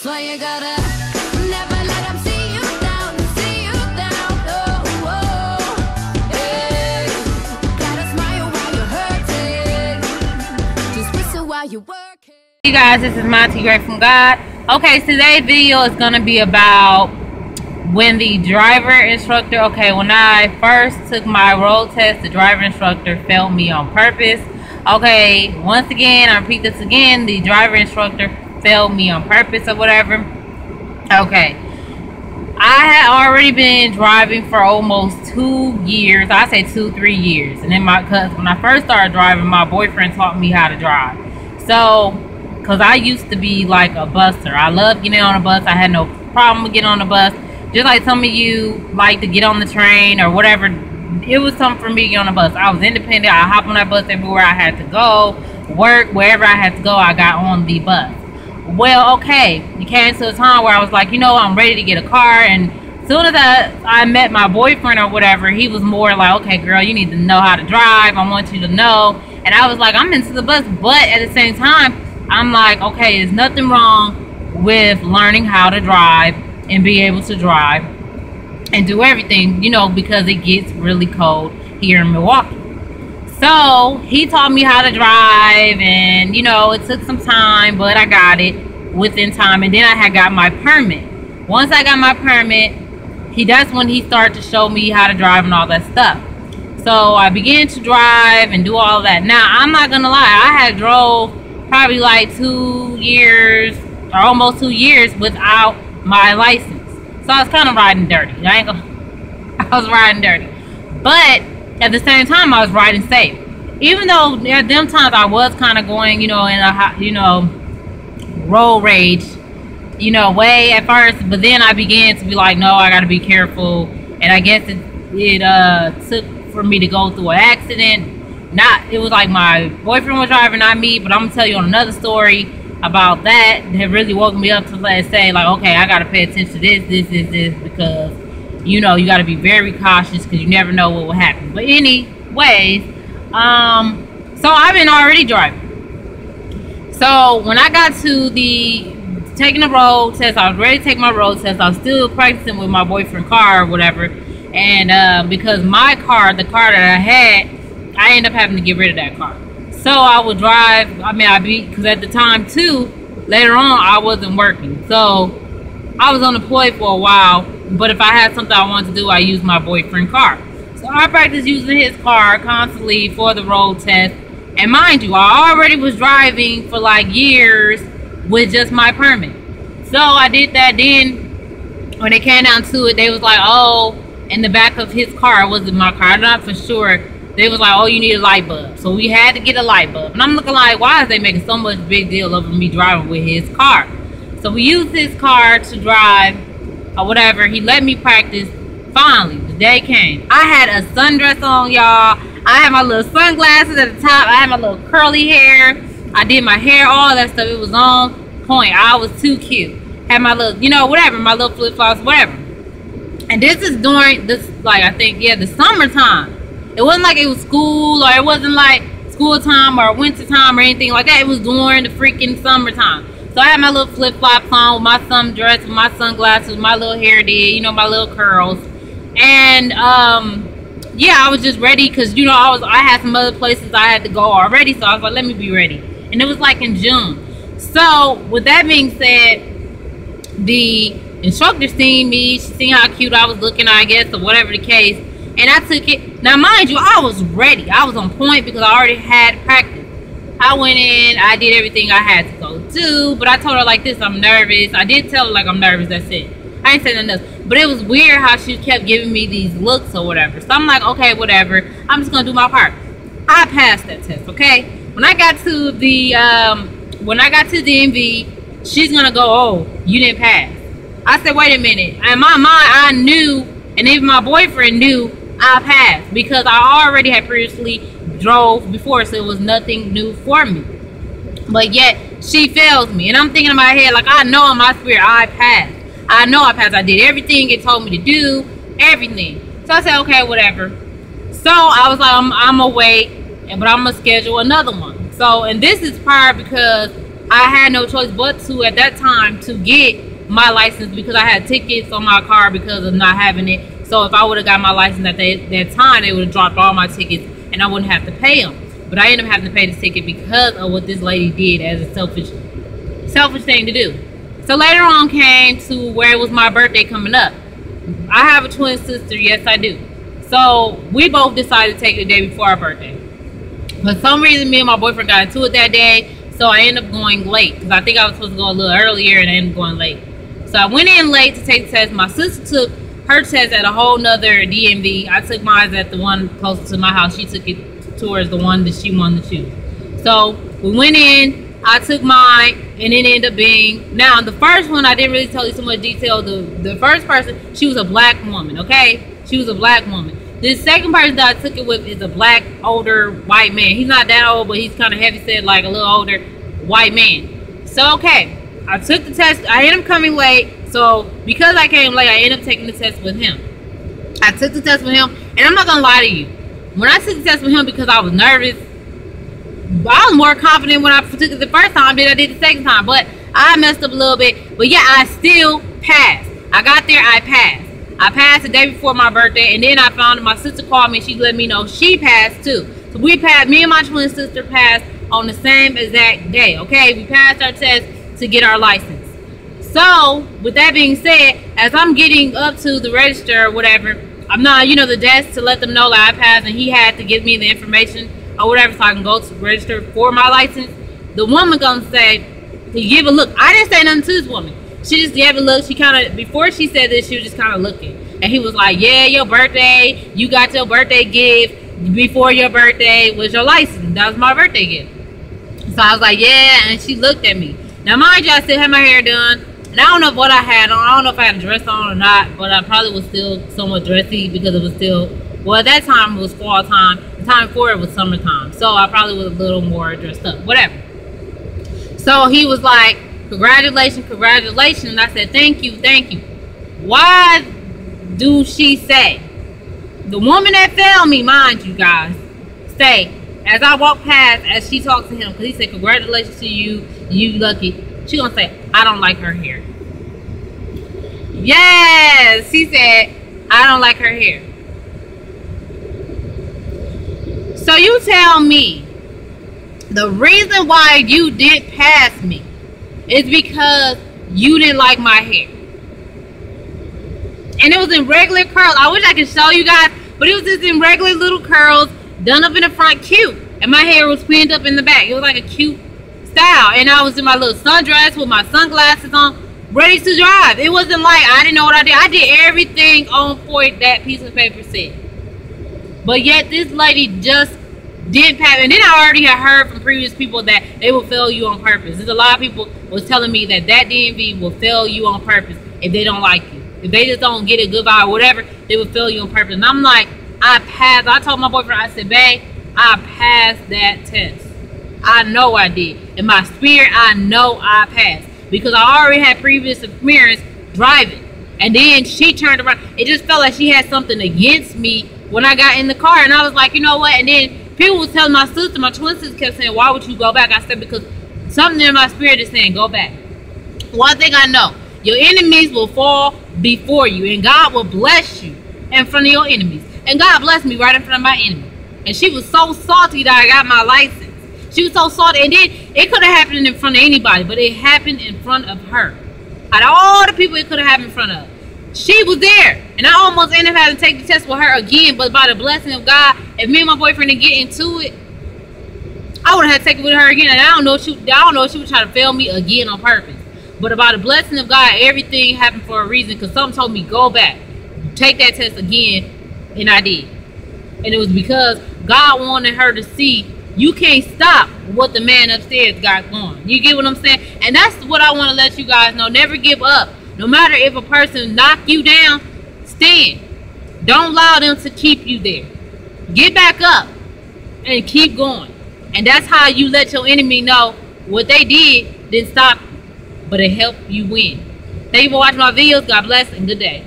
That's why you gotta never let them see you down, see you down. Oh, oh, yeah. Gotta smile while you're hurting. Just whistle while you're working. Hey guys, this is Monty Gray from God. Okay, today's video is gonna be about when the driver instructor, when I first took my road test, the driver instructor failed me on purpose. Okay, once again, I repeat this again, the driver instructor failed me on purpose or whatever. Okay, I had already been driving for almost 2 years. I say 2-3 years. And then when I first started driving, my boyfriend taught me how to drive. So, because I used to be like a buster. I love getting on a bus. I had no problem with getting on the bus. Just like some of you like to get on the train or whatever. It was something for me to get on the bus. I was independent. I hopped on that bus everywhere I had to go. Work, wherever I had to go, I got on the bus. Well, okay. It came to a time where I was like, you know, I'm ready to get a car. And as soon as I met my boyfriend or whatever, he was more like, okay, girl, you need to know how to drive. I want you to know. And I was like, I'm into the bus. But at the same time, I'm like, okay, there's nothing wrong with learning how to drive and be able to drive and do everything, you know, because it gets really cold here in Milwaukee. So he taught me how to drive, and you know, it took some time, but I got it within time. And then I had got my permit. Once I got my permit, that's when he started to show me how to drive and all that stuff. So I began to drive and do all that. Now, I'm not gonna lie, I had drove probably like 2 years or almost 2 years without my license. So I was kind of riding dirty. I was riding dirty. But at the same time, I was riding safe. Even though at them times I was kind of going, you know, in a, you know, road rage, you know, way at first. But then I began to be like, no, I got to be careful. And I guess it took for me to go through an accident. It was like my boyfriend was driving, not me. But I'm going to tell you on another story about that really woke me up to say like, okay, I gotta pay attention to this, because you know you gotta be very cautious because you never know what will happen. But anyways, so I've been already driving. So when I got to taking the road test, I was ready to take my road test. I was still practicing with my boyfriend's car or whatever, and because my car, the car that I had, I ended up having to get rid of that car. So I would drive, because at the time too, later on, I wasn't working. So I was unemployed for a while, but if I had something I wanted to do, I used my boyfriend's car. So I practiced using his car constantly for the road test. And mind you, I already was driving for like years with just my permit. So I did that. Then when it came down to it, they was like, oh, in the back of his car, it wasn't my car, I'm not for sure. They was like, oh, you need a light bulb. So we had to get a light bulb. And I'm looking like, why is they making so much big deal over me driving with his car? So we used his car to drive or whatever. He let me practice. Finally, the day came. I had a sundress on, y'all. I had my little sunglasses at the top. I had my little curly hair. I did my hair, all that stuff. It was on point. I was too cute. Had my little, you know, whatever, my little flip-flops, whatever. And this is during this, like, I think, yeah, the summertime. It wasn't like it was school, or it wasn't like school time or winter time or anything like that. It was during the freaking summertime. So I had my little flip-flops on with my sundress, with my sunglasses, with my little hair did, you know, my little curls. And yeah, I was just ready because, you know, I had some other places I had to go already. So I was like, let me be ready. And it was like in June. So with that being said, the instructor seen me. She seen how cute I was looking, I guess, or whatever the case. And I took it. Now, mind you, I was ready. I was on point because I already had practice. I went in. I did everything I had to go do. But I told her like this, I'm nervous. I did tell her like I'm nervous. That's it. I ain't saying nothing else. But it was weird how she kept giving me these looks or whatever. So I'm like, okay, whatever. I'm just going to do my part. I passed that test, okay? When I got to the DMV, she's going to go, oh, you didn't pass. I said, wait a minute. In my mind, I knew, and even my boyfriend knew, I passed because I already had previously drove before, so it was nothing new for me. But yet she fails me, and I'm thinking in my head like, I know in my spirit I passed. I know I passed. I did everything it told me to do, everything. So I said, okay, whatever. So I was like, I'm gonna wait, but I'm gonna schedule another one. So, and this is prior because I had no choice but to, at that time, to get my license because I had tickets on my car because of not having it. So if I would have got my license at that time, they would have dropped all my tickets and I wouldn't have to pay them. But I ended up having to pay the ticket because of what this lady did as a selfish thing to do. So later on came to where it was my birthday coming up. I have a twin sister, yes I do. So we both decided to take it the day before our birthday. For some reason, me and my boyfriend got into it that day, so I ended up going late because I think I was supposed to go a little earlier and I ended up going late. So I went in late to take the test. My sister took her test at a whole nother DMV. I took mine at the one closest to my house. She took it towards the one that she wanted to choose. So we went in, I took mine, and it ended up being, now the first one I didn't really tell you so much detail. The first person, she was a black woman, okay? She was a black woman. This second person that I took it with is a black, older, white man. He's not that old, but he's kind of heavy set, like a little older white man. So, okay, I took the test. I ended up coming late. So, because I came late, I ended up taking the test with him. I took the test with him, and I'm not going to lie to you. When I took the test with him because I was nervous, I was more confident when I took it the first time than I did the second time. But I messed up a little bit. But, yeah, I still passed. I got there, I passed. I passed the day before my birthday, and then I found that my sister called me and she let me know she passed too. So we passed, me and my twin sister passed on the same exact day, okay? We passed our test to get our license. So, with that being said, as I'm getting up to the register or whatever, I'm not, you know, the desk to let them know that I passed, and he had to give me the information or whatever so I can go to register for my license. The woman gonna say, to give a look. I didn't say nothing to this woman. She just gave a look. She kind of, before she said this, she was just kind of looking. And he was like, yeah, your birthday, you got your birthday gift. Before your birthday was your license. That was my birthday gift. So I was like, yeah, and she looked at me. Now, mind you, I still had my hair done. And I don't know what I had on. I don't know if I had a dress on or not, but I probably was still somewhat dressy because it was still, well, at that time it was fall time. The time before it was summertime. So I probably was a little more dressed up, whatever. So he was like, congratulations, congratulations. And I said, thank you, thank you. Why do she say? The woman that failed me, mind you guys, say, as I walk past, as she talks to him, because he said, congratulations to you, you lucky. She gonna say, I don't like her hair. Yes, she said, I don't like her hair. So you tell me, the reason why you did pass me is because you didn't like my hair. And it was in regular curls. I wish I could show you guys, but it was just in regular little curls, done up in the front, cute. And my hair was pinned up in the back. It was like a cute style. And I was in my little sundress with my sunglasses on, ready to drive. It wasn't like I didn't know what I did. I did everything on point that piece of paper said. But yet this lady just didn't pass. And then I already had heard from previous people that they will fail you on purpose. There's a lot of people was telling me that DMV will fail you on purpose if they don't like you. If they just don't get a good vibe or whatever, they will fail you on purpose. And I'm like, I passed. I told my boyfriend, I said, babe, I passed that test. I know I did. In my spirit, I know I passed. Because I already had previous experience driving. And then she turned around. It just felt like she had something against me when I got in the car. And I was like, you know what? And then people was telling my sister, my twin sister kept saying, why would you go back? I said, because something in my spirit is saying, go back. One thing I know, your enemies will fall before you. And God will bless you in front of your enemies. And God blessed me right in front of my enemy. And she was so salty that I got my license. She was so salty. And then it could have happened in front of anybody, but it happened in front of her. Out of all the people it could have happened in front of, she was there. And I almost ended up having to take the test with her again. But by the blessing of God, if me and my boyfriend didn't get into it, I would have had to take it with her again. And I don't know if she was trying to fail me again on purpose. But by the blessing of God, everything happened for a reason. Because something told me, go back, take that test again. And I did. And it was because God wanted her to see you can't stop what the man upstairs got going. You get what I'm saying? And that's what I want to let you guys know. Never give up. No matter if a person knock you down, stand. Don't allow them to keep you there. Get back up and keep going. And that's how you let your enemy know what they didn't stop, but it helped you win. Thank you for watching my videos. God bless and good day.